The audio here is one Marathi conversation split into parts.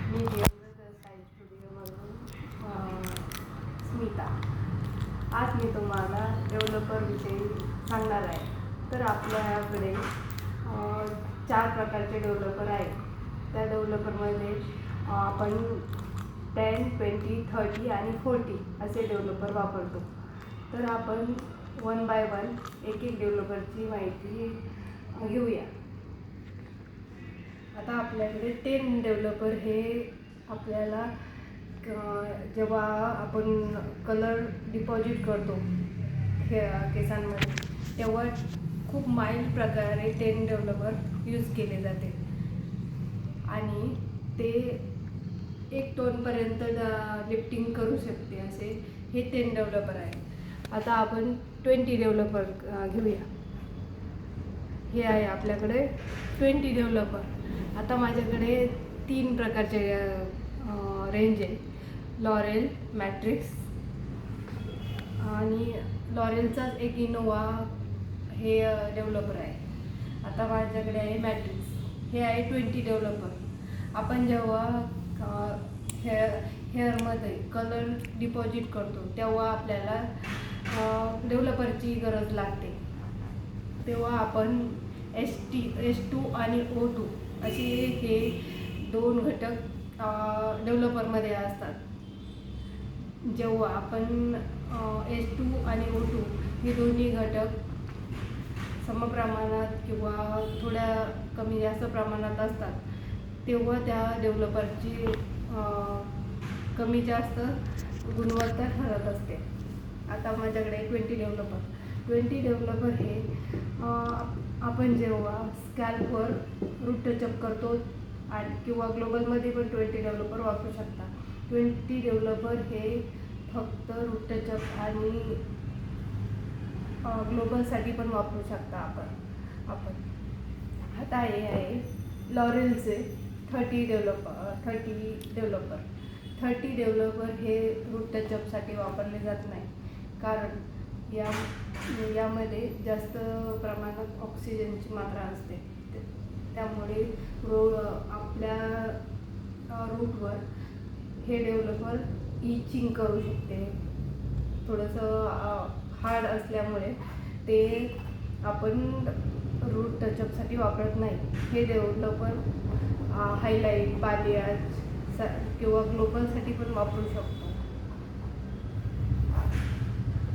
मी देवव्रत साई स्टुडिओमधून स्मिता. आज मी तुम्हाला डेव्हलपरविषयी सांगणार आहे. तर आपल्याकडे 4 प्रकारचे डेव्हलपर आहेत. त्या डेव्हलपरमध्ये आपण 10, 20, 30 आणि 40 असे डेव्हलपर वापरतो. तर आपण 1 बाय 1 एक डेव्हलपरची माहिती घेऊया. आता आपल्याकडे 10 डेव्हलपर हे आपल्याला जेव्हा आपण कलर डिपॉझिट करतो केसांमध्ये तेव्हा खूप माइल्ड प्रकारे 10 डेव्हलपर यूज केले जाते आणि ते 1 टोनपर्यंत लिफ्टिंग करू शकते असे हे 10 डेव्हलपर आहे. आता आपण 20 डेव्हलपर घेऊया. हे आहे आपल्याकडे 20 डेव्हलपर. आता माझ्याकडे 3 प्रकारचे रेंज आहे. लॉरेल, मॅट्रिक्स आणि लॉरेलचाच एक इनोवा हे डेव्हलपर आहे. आता माझ्याकडे आहे मॅट्रिक्स. हे आहे 20 डेव्हलपर. आपण जेव्हा हेअरमध्ये कलर डिपॉझिट करतो तेव्हा आपल्याला डेव्हलपरची गरज लागते. तेव्हा आपण S2 आणि O2 असे हे 2 घटक डेव्हलपरमध्ये असतात. जेव्हा आपण S2 आणि O2 हे दोन्ही घटक समप्रमाणात किंवा थोड्या कमी जास्त प्रमाणात असतात तेव्हा त्या डेव्हलपरची कमी जास्त गुणवत्ता ठरत असते. आता माझ्याकडे 20 डेव्हलपर हे आपण जेव्हा स्कॅल्पवर रूट टचअप करतो आणि किंवा ग्लोबलमध्ये पण 20 डेव्हलपर वापरू शकता. 20 डेव्हलपर हे फक्त रूट टचअप आणि ग्लोबलसाठी पण वापरू शकता आपण. आता हे आहे लॉरेलचे 30 डेव्हलपर. 30 डेव्हलपर हे रूट टचअपसाठी वापरले जात नाही, कारण यामध्ये जास्त प्रमाणात ऑक्सिजनची मात्रा असते. त्यामुळे आपल्या रूटवर हे डेव्हलपर इचिंग करू शकते. थोडंसं हार्ड असल्यामुळे ते आपण रूट टचअपसाठी वापरत नाही. हे डेव्हलपर हायलाईट, बालियाज किंवा ग्लोबलसाठी पण वापरू शकतो.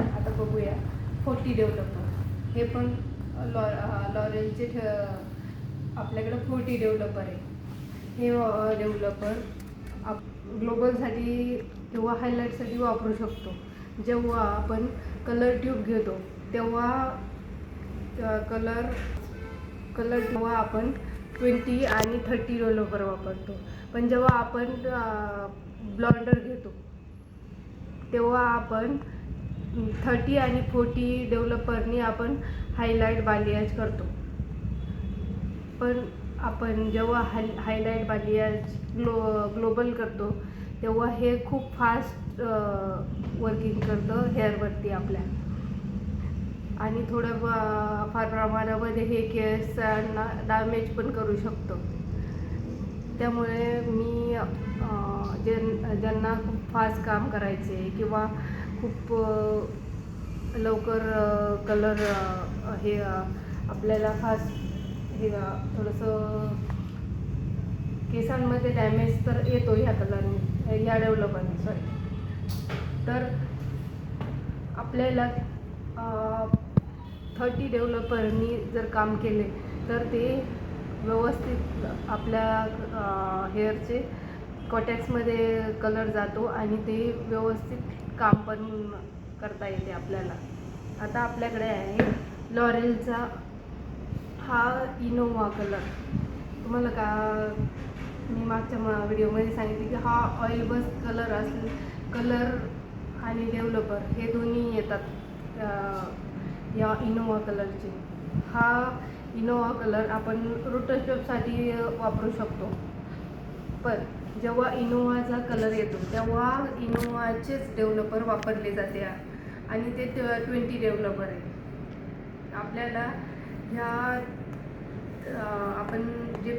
आता बघूया 40 डेव्हलपर. हे पण लॉरेलचे आपल्याकडे 40 डेव्हलपर आहे. हे डेव्हलपर ग्लोबलसाठी किंवा हायलाईटसाठी वापरू शकतो. जेव्हा आपण कलर ट्यूब घेतो तेव्हा जेव्हा आपण 20 आणि 30 डेव्हलपर वापरतो. पण जेव्हा आपण ब्लॉन्डर घेतो तेव्हा आपण 30 आणि 40 डेव्हलपरनी आपण हायलाईट, बालियाज करतो. पण आपण जेव्हा हायलाईट, बालियाज ग्लोबल करतो तेव्हा हे खूप फास्ट वर्किंग करतं हेअरवरती आपल्या, आणि थोडं फार प्रमाणामध्ये हे केसांना डॅमेज पण करू शकतो. त्यामुळे मी ज्यांना खूप फास्ट काम करायचे किंवा खूप लवकर कलर हे आपल्याला फास्ट हे थोडंसं केसांमध्ये डॅमेज तर येतो ह्या कलरने, ह्या डेव्हलपरने तर आपल्याला 30 डेव्हलपरनी जर काम केले तर ते व्यवस्थित आपल्या हेअरचे कॉटॅक्समध्ये कलर जातो आणि ते व्यवस्थित काम पण करता येते आपल्याला. आता आपल्याकडे आहे लॉरेलचा हा इनोवा कलर. तुम्हाला मी मागच्या व्हिडिओमध्ये सांगितले की हा ऑइल बस कलर आणि डेव्हलपर हे दोन्ही येतात या इनोवा कलरचे. हा इनोवा कलर आपण रूट टचअपसाठी वापरू शकतो. पण जेव्हा इनोवाचा कलर येतो तेव्हा इनोवाचेच डेव्हलपर वापरले जाते आणि ते 20 डेव्हलपर आहे. आपल्याला ह्या आपण जे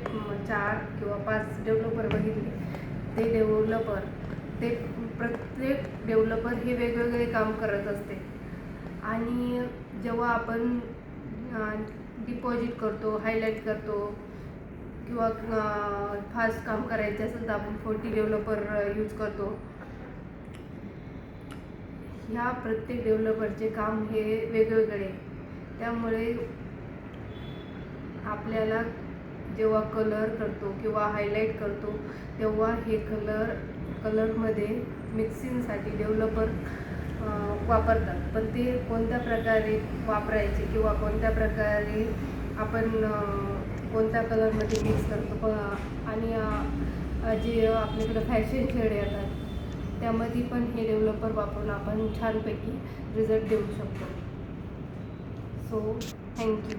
4 किंवा 5 डेव्हलपर बघितले ते प्रत्येक डेव्हलपर हे वेगवेगळे काम करत असते. आणि जेव्हा आपण डिपॉझिट करतो, हायलाईट करतो किंवा फास्ट काम करायचे असेल तर आपण 40 डेव्हलपर यूज करतो. ह्या प्रत्येक डेव्हलपरचे काम हे वेगवेगळे. त्यामुळे आपल्याला जेव्हा कलर करतो किंवा हायलाईट करतो तेव्हा हे कलरमध्ये मिक्सिंगसाठी डेव्हलपर वापरतात. पण ते कोणत्या प्रकारे वापरायचे किंवा कोणत्या प्रकारे आपण कोणत्या कलरमध्ये मिक्स करतो आणि जे आपल्याकडे फॅशन शेड येतात त्यामध्ये पण हे डेव्हलपर वापरून आपण छानपैकी रिझल्ट देऊ शकतो. So thank you.